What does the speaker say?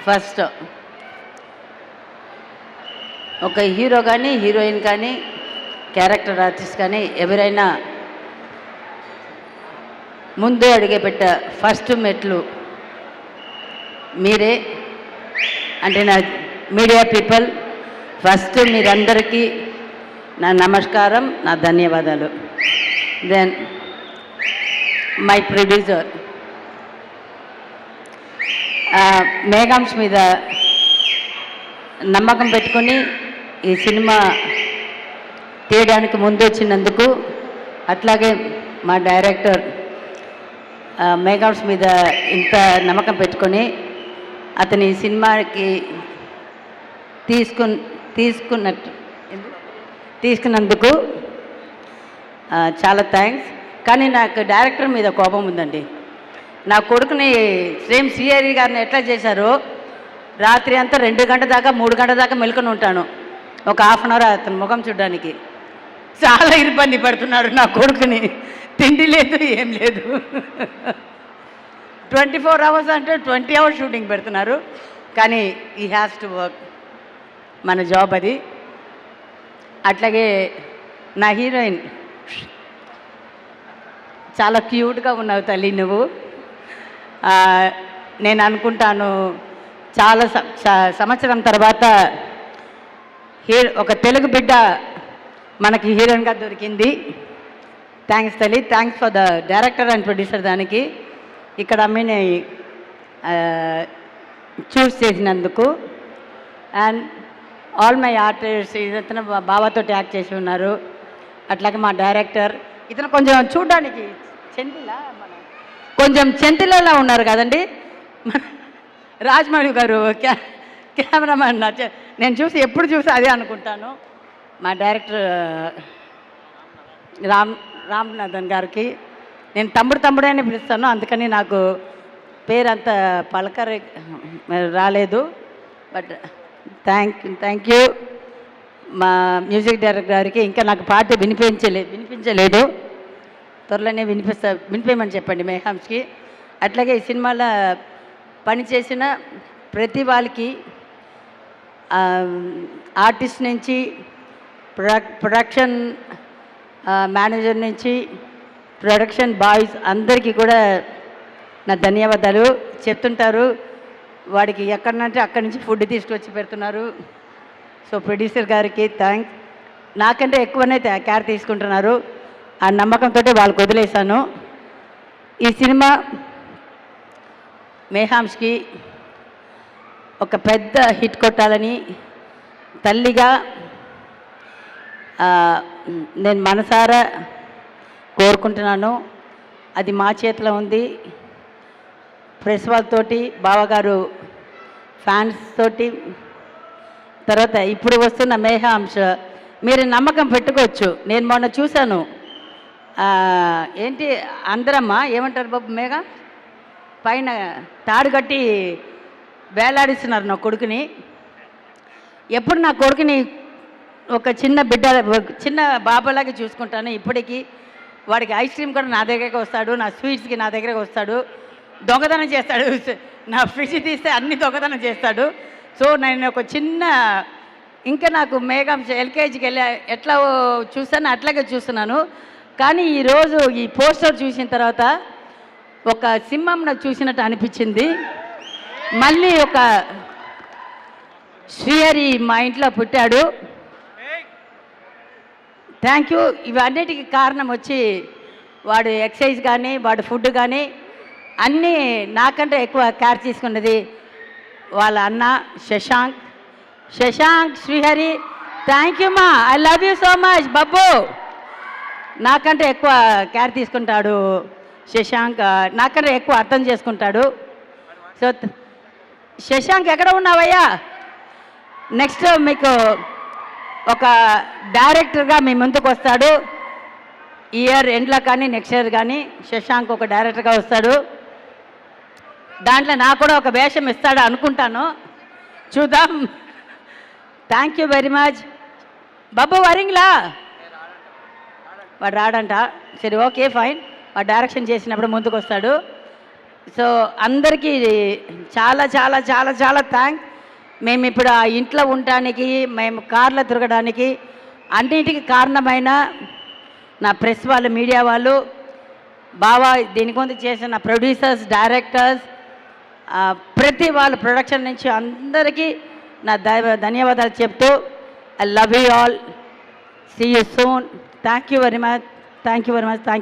First ఒక hero కానీ heroine కానీ క్యారెక్టర్ ఆర్టిస్ట్ కానీ ఎవరైనా ముందు అడిగేపెట్ట ఫస్ట్ మెట్లు మీరే. అంటే నా మీడియా పీపుల్, ఫస్ట్ మీరందరికీ నా నమస్కారం, నా ధన్యవాదాలు. దెన్ మై ప్రొడ్యూసర్ మేఘాంశ్ మీద నమ్మకం పెట్టుకొని ఈ సినిమా తీయడానికి ముందు వచ్చినందుకు, అట్లాగే మా డైరెక్టర్ మేఘాంశ్ మీద ఇంత నమ్మకం పెట్టుకొని అతని సినిమాకి తీసుకున్నందుకు చాలా థ్యాంక్స్. కానీ నాకు డైరెక్టర్ మీద కోపం ఉందండి. నా కొడుకుని సేమ్ శ్రీహరి గారిని ఎట్లా చేశారో, రాత్రి అంతా 2 గంటల దాకా 3 గంటల దాకా మెలుకొని ఉంటాను ఒక హాఫ్ అన్ అవర్ అతని ముఖం చూడడానికి. చాలా ఇబ్బంది పడుతున్నాడు నా కొడుకుని. తిండి లేదు, ఏం లేదు. 24 అవర్స్ అంటే 20 అవర్స్ షూటింగ్ పెడుతున్నారు. కానీ ఈ హ్యాస్ టు వర్క్, మన జాబ్ అది. అట్లాగే నా హీరోయిన్ చాలా క్యూట్గా ఉన్నావు తల్లి నువ్వు. నేను అనుకుంటాను చాలా సంవత్సరం తర్వాత ఒక తెలుగు బిడ్డ మనకి హీరోయిన్గా దొరికింది. థ్యాంక్స్ తల్లి. Thanks for the director and producer. దానికి ఇక్కడ అమ్మిని చూస్ చేసినందుకు. అండ్ ఆల్ మై ఆర్టిస్ట్, ఇతను బాబాతో యాక్ట్ చేసి ఉన్నారు. అట్లాగే మా డైరెక్టర్, ఇతను కొంచెం చూడడానికి కొంచెం చెంతిలలా ఉన్నారు కదండి రాజమౌళి గారు. కెమెరామ్యాన్ నేను ఎప్పుడు చూసి అదే అనుకుంటాను. మా డైరెక్టర్ రామ్నాథన్ గారికి నేను తమ్ముడే అని పిలుస్తాను, అందుకని నాకు పేరు అంత పలకరి రాలేదు. బట్ థ్యాంక్ యూ మా మ్యూజిక్ డైరెక్టర్ గారికి. ఇంకా నాకు పాట వినిపించలేదు, త్వరలోనే వినిపించమని చెప్పండి మేఘాంశ్కి. అట్లాగే ఈ సినిమాలో పనిచేసిన ప్రతి వాళ్ళకి, ఆర్టిస్ట్ నుంచి ప్రొడక్షన్ మేనేజర్ నుంచి ప్రొడక్షన్ బాయ్స్ అందరికీ కూడా నా ధన్యవాదాలు. చెప్తుంటారు వాడికి ఎక్కడనంటే అక్కడి నుంచి ఫుడ్ తీసుకొచ్చి పెడుతున్నారు. సో ప్రొడ్యూసర్ గారికి థ్యాంక్స్. నాకంటే ఎక్కువనే కేర్ తీసుకుంటున్నారు. ఆ నమ్మకంతో వాళ్ళకి వదిలేశాను. ఈ సినిమా మేఘాంశ్కి ఒక పెద్ద హిట్ కొట్టాలని తల్లిగా నేను మనసారా కోరుకుంటున్నాను. అది మా చేతిలో ఉంది. ప్రెస్ వాళ్ళతోటి, బావగారు ఫ్యాన్స్ తోటి, తర్వాత ఇప్పుడు వస్తున్న మేఘాంశ మీరు నమ్మకం పెట్టుకోవచ్చు. నేను మొన్న చూశాను, ఏంటి అందరమ్మా ఏమంటారు బాబు, మేఘ పైన తాడు కట్టి వేలాడిస్తున్నారు నా కొడుకుని. ఎప్పుడు నా కొడుకుని ఒక చిన్న బిడ్డ, చిన్న బాబాలాగా చూసుకుంటాను. ఇప్పటికీ వాడికి ఐస్ క్రీమ్ కూడా నా దగ్గరికి వస్తాడు, నా స్వీట్స్కి నా దగ్గరికి వస్తాడు, దొంగతనం చేస్తాడు. నా ఫ్రిడ్జ్ తీస్తే అన్ని దొంగతనం చేస్తాడు. సో నేను ఒక చిన్న, ఇంకా నాకు మేఘాంశ ఎల్కేజీకి వెళ్ళి ఎట్లా చూస్తాను అట్లాగే చూస్తున్నాను. కానీ ఈరోజు ఈ పోస్టర్ చూసిన తర్వాత ఒక సింహం నాకు చూసినట్టు అనిపించింది. మళ్ళీ ఒక శ్రీహరి మా ఇంట్లో పుట్టాడు. Thank you. ఇవన్నిటికీ కారణం వచ్చి వాడు ఎక్సర్సైజ్ కానీ వాడు ఫుడ్ కానీ అన్నీ నాకంటే ఎక్కువ కేర్ తీసుకున్నది వాళ్ళ అన్న శశాంక్ శ్రీహరి. థ్యాంక్ యూ మా, I love you so much Babbu. నాకంటే ఎక్కువ కేర్ తీసుకుంటాడు శశాంక్, నాకంటే ఎక్కువ అర్థం చేసుకుంటాడు. సో శశాంక్ ఎక్కడ ఉన్నావయ్యా? నెక్స్ట్ మీకు ఒక డైరెక్టర్గా మీ ముందుకు వస్తాడు. ఇయర్ ఎండ్లో కానీ నెక్స్ట్ ఇయర్ కానీ శశాంక్ ఒక డైరెక్టర్గా వస్తాడు. దాంట్లో నాకు కూడా ఒక వేషం ఇస్తాడు అనుకుంటాను, చూద్దాం. Thank you very much. బాబు వరింగ్లా వాడు రాడంట. సరే ఓకే ఫైన్, వాడు డైరెక్షన్ చేసినప్పుడు ముందుకు వస్తాడు. సో అందరికీ చాలా చాలా చాలా చాలా థ్యాంక్స్. మేము ఇప్పుడు ఆ ఇంట్లో ఉండటానికి, మేము కార్లో తిరగడానికి అన్నిటికీ కారణమైన నా ప్రెస్ వాళ్ళు, మీడియా వాళ్ళు, బావా దీని గురించి చేసిన ప్రొడ్యూసర్స్, డైరెక్టర్స్, ప్రతి వాళ్ళు ప్రొడక్షన్ నుంచి అందరికీ నా ధన్యవాదాలు చెప్తూ I love you all. See you soon. Thank you very much. Thank you very much. Thank you.